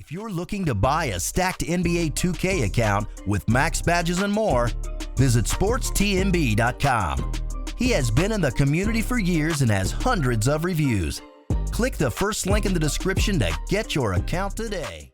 If you're looking to buy a stacked NBA 2K account with max badges and more, visit sportstmb.com. He has been in the community for years and has hundreds of reviews. Click the first link in the description to get your account today.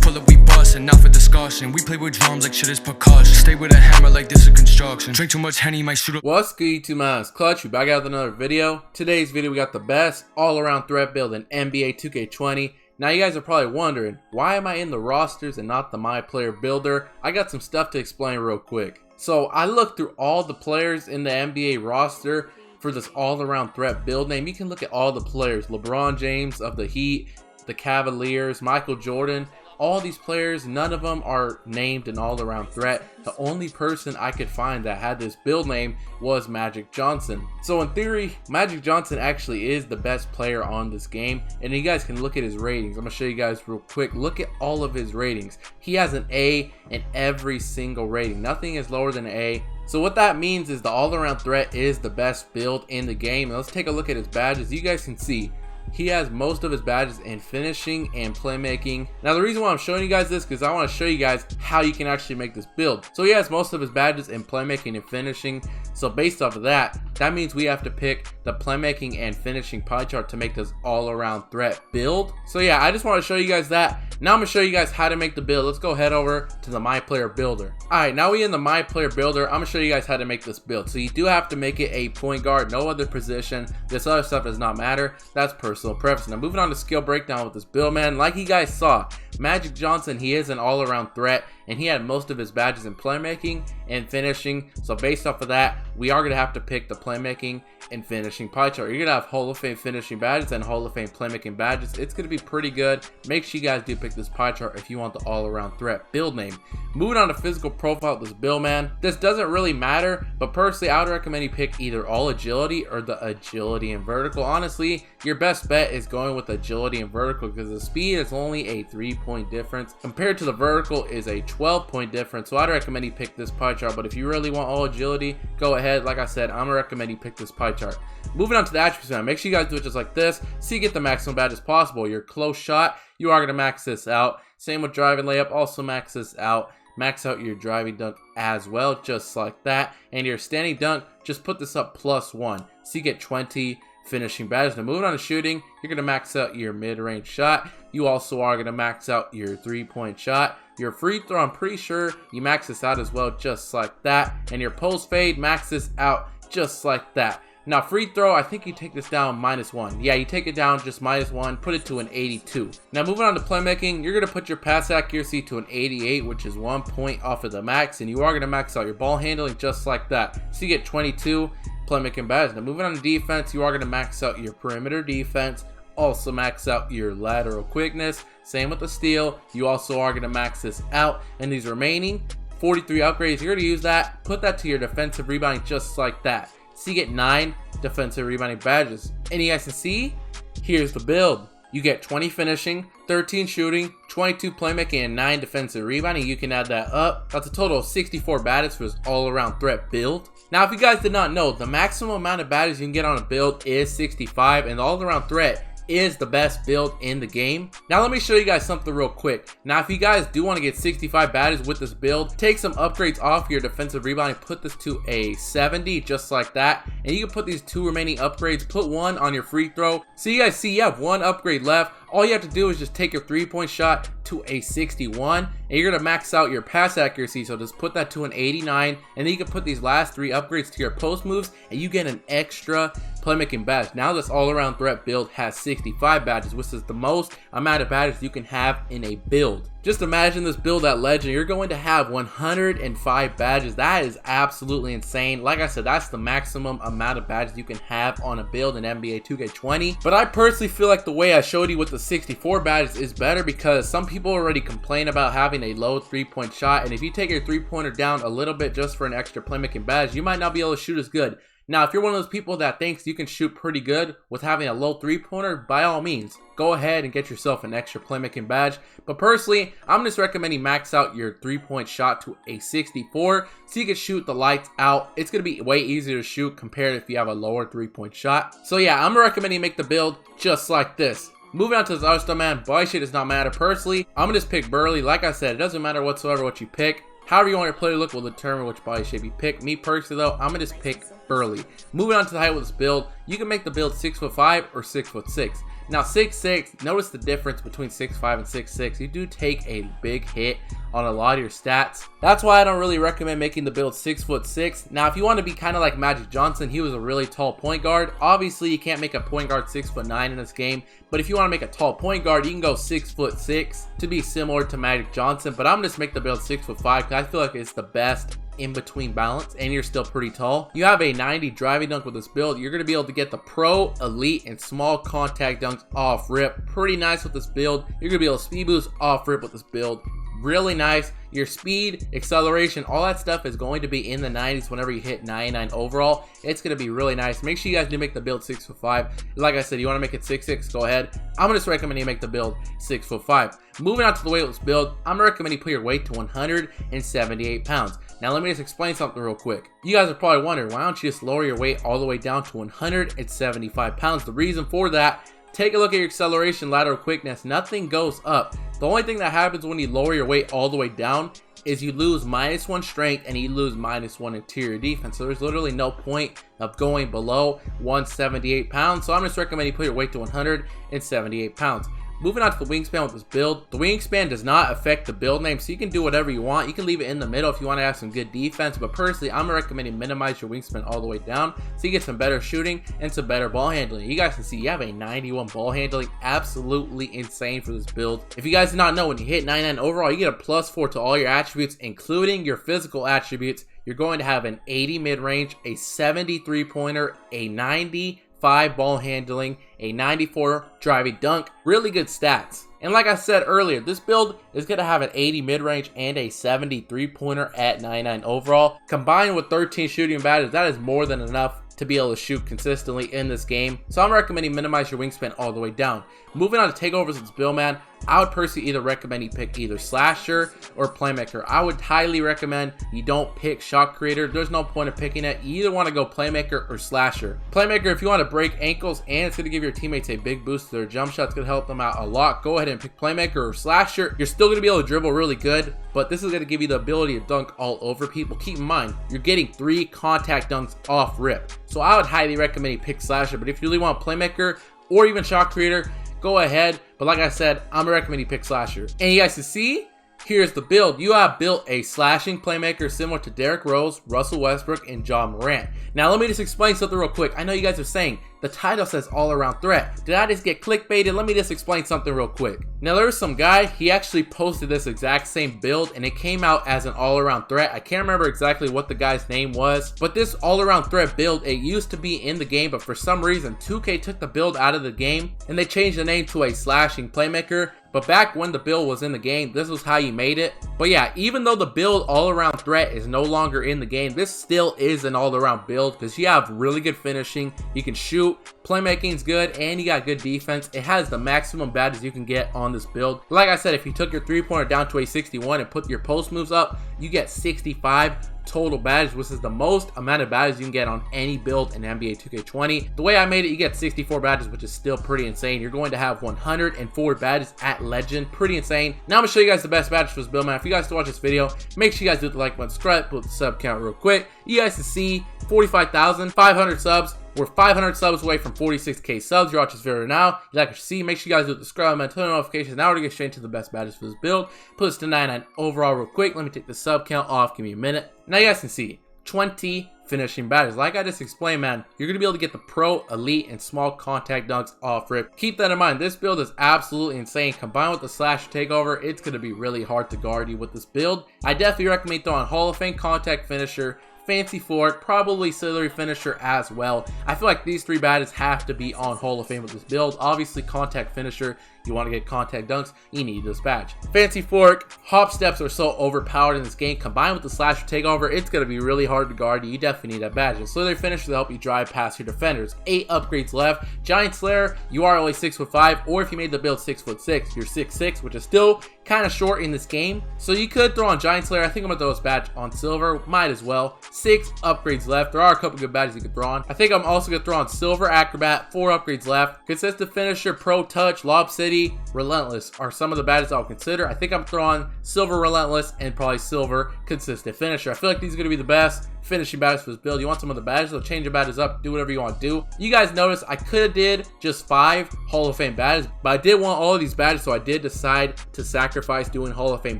Pull up, we bustin', not for discussion. We play with drums like shit is percussion. Stay with a hammer like this is construction. Drink too much Henny, might shoot up. What's good, YouTube, man? It's Clutch. We back out with another video. Today's video, we got the best all-around threat build in NBA 2K20. Now, you guys are probably wondering, why am I in the rosters and not the MyPlayer builder? I got some stuff to explain real quick. So, I looked through all the players in the NBA roster for this all-around threat build name. You can look at all the players. LeBron James of the Heat, the Cavaliers, Michael Jordan. All these players, none of them are named an all-around threat. The only person I could find that had this build name was Magic Johnson. So in theory, Magic Johnson actually is the best player on this game. And you guys can look at his ratings. I'm going to show you guys real quick. Look at all of his ratings. He has an A in every single rating. Nothing is lower than an A. So what that means is the all-around threat is the best build in the game. And let's take a look at his badges. You guys can see he has most of his badges in finishing and playmaking. Now, the reason why I'm showing you guys this is because I want to show you guys how you can actually make this build. So he has most of his badges in playmaking and finishing. So based off of that, that means we have to pick the playmaking and finishing pie chart to make this all-around threat build. So yeah, I just want to show you guys that. Now I'm going to show you guys how to make the build. Let's go head over to the MyPlayer builder. Alright, now we in the MyPlayer builder. I'm going to show you guys how to make this build. So you do have to make it a point guard, no other position. This other stuff does not matter. That's personal preference. Now moving on to skill breakdown with this build, man. Like you guys saw, Magic Johnson, he is an all-around threat, and he had most of his badges in playmaking and finishing. So based off of that, we are going to have to pick the playmaking and finishing pie chart. You're going to have Hall of Fame finishing badges and Hall of Fame playmaking badges. It's going to be pretty good. Make sure you guys do pick this pie chart if you want the all-around threat build name. Moving on to physical profile with this build, man. This doesn't really matter, but personally, I would recommend you pick either all agility or the agility and vertical. Honestly, your best bet is going with agility and vertical because the speed is only a 3-point difference compared to the vertical is a 12-point difference. So I'd recommend you pick this pie chart, but if you really want all agility, go ahead. Like I said, I'm gonna recommend you pick this pie chart. Moving on to the attributes, man. Make sure you guys do it just like this so you get the maximum badges possible. Your close shot, you are gonna max this out. Same with driving layup, also max this out. Max out your driving dunk as well, just like that. And your standing dunk, just put this up +1 so you get 20 finishing badges. Now moving on to shooting, you're going to max out your mid-range shot. You also are going to max out your 3-point shot. Your free throw, I'm pretty sure you max this out as well, just like that. And your post fade, max this out just like that. Now free throw, I think you take this down -1. Yeah, you take it down just -1, put it to an 82. Now moving on to playmaking, you're going to put your pass accuracy to an 88, which is 1 point off of the max. And you are going to max out your ball handling just like that. So you get 22 playmaking badges. Now moving on to defense, you are going to max out your perimeter defense. Also max out your lateral quickness. Same with the steal. You also are going to max this out. And these remaining 43 upgrades, you're going to use that. Put that to your defensive rebounding just like that. So you get 9 defensive rebounding badges. And you guys can see, here's the build. You get 20 finishing, 13 shooting, 22 playmaking, and 9 defensive rebounding. You can add that up. That's a total of 64 badges for this all-around threat build. Now, if you guys did not know, the maximum amount of badges you can get on a build is 65, and the all-around threat is the best build in the game. Now let me show you guys something real quick. Now if you guys do want to get 65 badges with this build, take some upgrades off your defensive rebounding, put this to a 70 just like that, and you can put these 2 remaining upgrades, put 1 on your free throw. So you guys see you have 1 upgrade left. All you have to do is just take your 3-point shot to a 61, and you're going to max out your pass accuracy. So just put that to an 89, and then you can put these last 3 upgrades to your post moves, and you get an extra playmaking badge. Now this all-around threat build has 65 badges, which is the most amount of badges you can have in a build. Just imagine this build at Legend. You're going to have 105 badges. That is absolutely insane. Like I said, that's the maximum amount of badges you can have on a build in NBA 2K20. But I personally feel like the way I showed you with the 64 badges is better because some people already complain about having a low 3-point shot. And if you take your 3-pointer down a little bit just for an extra playmaking badge, you might not be able to shoot as good. Now, if you're one of those people that thinks you can shoot pretty good with having a low 3-pointer, by all means, go ahead and get yourself an extra playmaking badge. But personally, I'm just recommending max out your 3-point shot to a 64 so you can shoot the lights out. It's going to be way easier to shoot compared if you have a lower 3-point shot. So yeah, I'm recommending make the build just like this. Moving on to this other stuff, man. Body shape does not matter. Personally, I'm gonna just pick Burly. Like I said, it doesn't matter whatsoever what you pick. However you want your player to look will determine which body shape you pick. Me personally though, I'm gonna just pick Burly. Moving on to the height with this build, you can make the build 6'5" or 6'6". Now 6'6", notice the difference between 6'5" and 6'6". You do take a big hit on a lot of your stats. That's why I don't really recommend making the build 6'6". Now if you want to be kind of like Magic Johnson, he was a really tall point guard. Obviously you can't make a point guard 6'9" in this game, but if you want to make a tall point guard, you can go 6'6" to be similar to Magic Johnson. But I'm gonna just make the build 6'5" because I feel like it's the best in between balance, and you're still pretty tall. You have a 90 driving dunk with this build. You're going to be able to get the pro, elite, and small contact dunks off rip. Pretty nice with this build. You're going to be able to speed boost off rip with this build. Really nice. Your speed, acceleration, all that stuff is going to be in the 90s whenever you hit 99 overall. It's going to be really nice. Make sure you guys do make the build 6'5". Like I said, you want to make it 6'6", go ahead. I'm going to just recommend you make the build 6'5". Moving on to the weightless build, I'm going to recommend you put your weight to 178 pounds. Now let me just explain something real quick. You guys are probably wondering, why don't you just lower your weight all the way down to 175 pounds? The reason for that, take a look at your acceleration, lateral quickness. Nothing goes up. The only thing that happens when you lower your weight all the way down is you lose -1 strength and you lose -1 interior defense. So there's literally no point of going below 178 pounds. So I'm just recommending you put your weight to 178 pounds. Moving on to the wingspan with this build, the wingspan does not affect the build name, so you can do whatever you want. You can leave it in the middle if you want to have some good defense, but personally, I'm recommending minimize your wingspan all the way down so you get some better shooting and some better ball handling. You guys can see you have a 91 ball handling, absolutely insane for this build. If you guys do not know, when you hit 99 overall, you get a +4 to all your attributes, including your physical attributes. You're going to have an 80 mid-range, a 73 pointer, a 95 ball handling, a 94 driving dunk. Really good stats. And like I said earlier, this build is going to have an 80 mid-range and a 73 pointer at 99 overall. Combined with 13 shooting badges, that is more than enough to be able to shoot consistently in this game. So I'm recommending minimize your wingspan all the way down. Moving on to takeovers with this build, man, I would personally either recommend you pick either slasher or playmaker. I would highly recommend you don't pick shot creator. There's no point of picking it. You either want to go playmaker or slasher. Playmaker, if you want to break ankles and it's going to give your teammates a big boost to their jump shot, it's going to help them out a lot. Go ahead and pick playmaker or slasher. You're still going to be able to dribble really good, but this is going to give you the ability to dunk all over people. Keep in mind, you're getting 3 contact dunks off rip. So I would highly recommend you pick slasher, but if you really want playmaker or even shot creator, go ahead. But like I said, I'm recommending you pick slasher. And you guys can see, here's the build. You have built a slashing playmaker similar to Derrick Rose, Russell Westbrook, and John Morant. Now let me just explain something real quick. I know you guys are saying the title says all around threat. Did I just get clickbaited? Let me just explain something real quick. Now there was some guy, he actually posted this exact same build and it came out as an all around threat. I can't remember exactly what the guy's name was, but this all around threat build, it used to be in the game, but for some reason 2K took the build out of the game and they changed the name to a slashing playmaker. But back when the build was in the game, this was how you made it. But yeah, even though the build all around threat is no longer in the game, this still is an all around build because you have really good finishing, you can shoot, playmaking is good, and you got good defense. It has the maximum badges you can get on this build. Like I said, if you took your 3-pointer down to a 61 and put your post moves up, you get 65 total badges, which is the most amount of badges you can get on any build in NBA 2K20. The way I made it, you get 64 badges, which is still pretty insane. You're going to have 104 badges at legend. Pretty insane. Now I'm gonna show you guys the best badges for this build, man. If you guys still watch this video, make sure you guys do the like button, subscribe, put the sub count real quick. You guys can see 45,500 subs. We're 500 subs away from 46K subs. You're watching this video now. You like what you see, make sure you guys do the subscribe and turn on notifications. Now we're gonna get straight into the best badges for this build. Put this to 99 overall real quick. Let me take the sub count off. Give me a minute. Now you guys can see 20 finishing badges. Like I just explained, man, you're gonna be able to get the pro, elite, and small contact dunks off rip. Keep that in mind. This build is absolutely insane. Combined with the slash takeover, it's gonna be really hard to guard you with this build. I definitely recommend throwing Hall of Fame contact finisher, fancy forward, probably auxiliary finisher as well. I feel like these 3 badges have to be on Hall of Fame with this build. Obviously contact finisher, you want to get contact dunks, you need this badge. Fancy fork, hop steps are so overpowered in this game. Combined with the slasher takeover, it's going to be really hard to guard. You definitely need that badge. And slither finish will help you drive past your defenders. 8 upgrades left. Giant Slayer, you are only 6'5", or if you made the build 6'6", you're 6'6", which is still kind of short in this game. So you could throw on Giant Slayer. I think I'm going to throw this badge on silver. Might as well. 6 upgrades left. There are a couple good badges you could throw on. I think I'm also going to throw on silver acrobat. 4 upgrades left. Consistent finisher, pro touch, lob city, relentless are some of the badges I'll consider. I think I'm throwing silver relentless and probably silver consistent finisher. I feel like these are going to be the best finishing badges for this build. You want some of the badges, so change your badges up, do whatever you want to do. You guys notice I could have did just 5 Hall of Fame badges, but I did want all of these badges, so I did decide to sacrifice doing Hall of Fame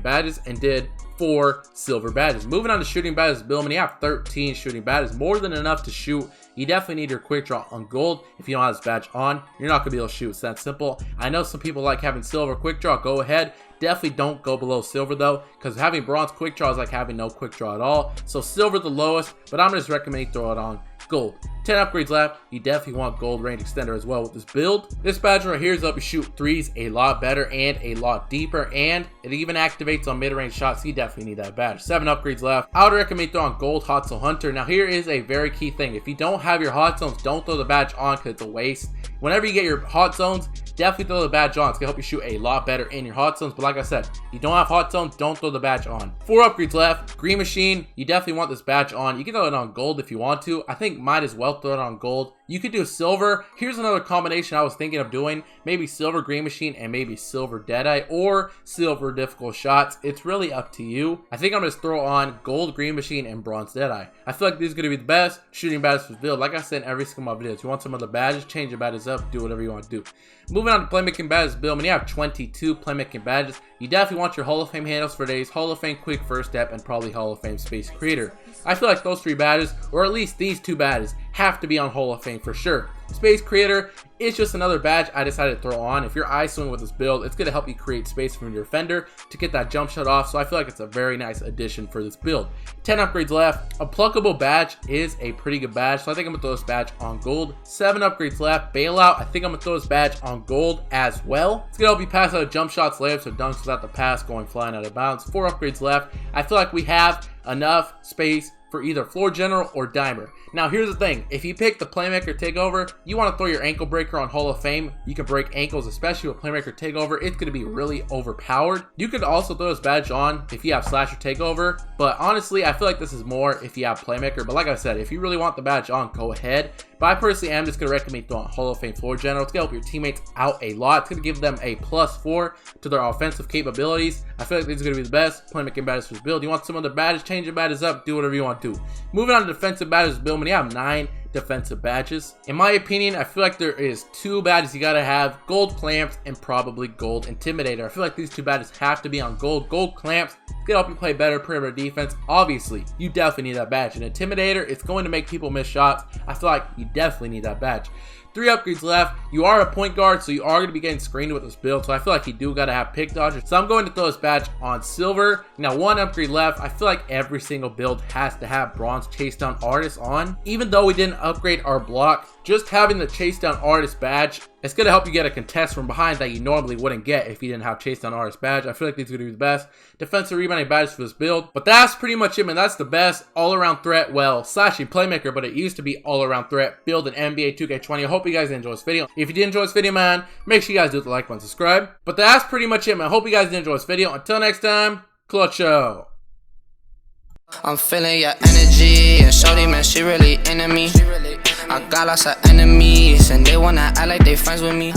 badges and did 4 silver badges. Moving on to shooting badges build, when you have 13 shooting badges, more than enough to shoot. You definitely need your quick draw on gold. If you don't have this badge on, you're not gonna be able to shoot. It's that simple. I know some people like having silver quick draw. Go ahead. Definitely don't go below silver though, because having bronze quick draw is like having no quick draw at all. So silver the lowest, but I'm just recommending throw it on gold. 10 upgrades left. You definitely want gold range extender as well with this build. This badge right here is up you shoot threes a lot better and a lot deeper, and it even activates on mid-range shots, so you definitely need that badge. 7 upgrades left. I would recommend throw on gold hot zone hunter. Now here is a very key thing. If you don't have your hot zones, don't throw the badge on because it's a waste. Whenever you get your hot zones, definitely throw the badge on. It's gonna help you shoot a lot better in your hot zones. But like I said, you don't have hot zones, don't throw the badge on. 4 upgrades left. Green machine, you definitely want this badge on. You can throw it on gold if you want to. I think might as well throw it on gold. You could do silver. Here's another combination I was thinking of doing. Maybe silver green machine and maybe silver deadeye or silver difficult shots. It's really up to you. I think I'm just throw on gold green machine and bronze deadeye. I feel like these are going to be the best shooting badges for the build. Like I said in every single of my videos, you want some of the badges, change your badges up, do whatever you want to do. Moving on to playmaking badges build, when you have 22 playmaking badges, you definitely want your Hall of Fame handles for days, Hall of Fame quick first step, and probably Hall of Fame space creator. I feel like those 3 badges, or at least these 2 badges, have to be on Hall of Fame for sure. Space creator is just another badge I decided to throw on. If you're ISOing with this build, it's going to help you create space from your defender to get that jump shot off, so I feel like it's a very nice addition for this build. 10 upgrades left. A pluckable badge is a pretty good badge, so I think I'm going to throw this badge on gold. 7 upgrades left. Bailout, I think I'm going to throw this badge on gold as well. It's going to help you pass out of jump shots, layups, or dunks without the pass going flying out of bounds. 4 upgrades left. I feel like we have enough space for either floor general or dimer. Now here's the thing, if you pick the playmaker takeover, you want to throw your ankle breaker on Hall of Fame. You can break ankles, especially with playmaker takeover. It's going to be really overpowered. You could also throw this badge on if you have slasher takeover, but honestly I feel like this is more if you have playmaker. But like I said, if you really want the badge on, go ahead. But I personally am just going to recommend throwing Hall of Fame floor general. It's going to help your teammates out a lot. It's going to give them a +4 to their offensive capabilities. I feel like these are going to be the best playmaking badges for this build. You want some of the badges, change your badges up, do whatever you want to do. Moving on to defensive badges build, when you have 9 defensive badges. In my opinion, I feel like there is 2 badges you gotta have: gold clamps and probably gold intimidator. I feel like these 2 badges have to be on gold. Gold clamps can help you play better perimeter defense. Obviously, you definitely need that badge. An intimidator, it's going to make people miss shots. I feel like you definitely need that badge. 3 upgrades left. You are a point guard, so you are going to be getting screened with this build, so I feel like you do got to have pick dodgers. So I'm going to throw this badge on silver. Now 1 upgrade left. I feel like every single build has to have bronze chase down artist on. Even though we didn't upgrade our block, just having the chase down artist badge, it's going to help you get a contest from behind that you normally wouldn't get if you didn't have chase down artist badge. I feel like these are going to be the best defensive rebounding badges for this build. But that's pretty much it, man. That's the best all-around threat, well, slashing playmaker, but it used to be all-around threat build in NBA 2K20. I hope you guys enjoy this video. If you did enjoy this video, man, make sure you guys do the like button, subscribe. But that's pretty much it, man. I hope you guys did enjoy this video. Until next time, clutch out. I'm feeling your energy, and shorty, man, she really into me. I got lots of enemies, and they wanna act like they friends with me.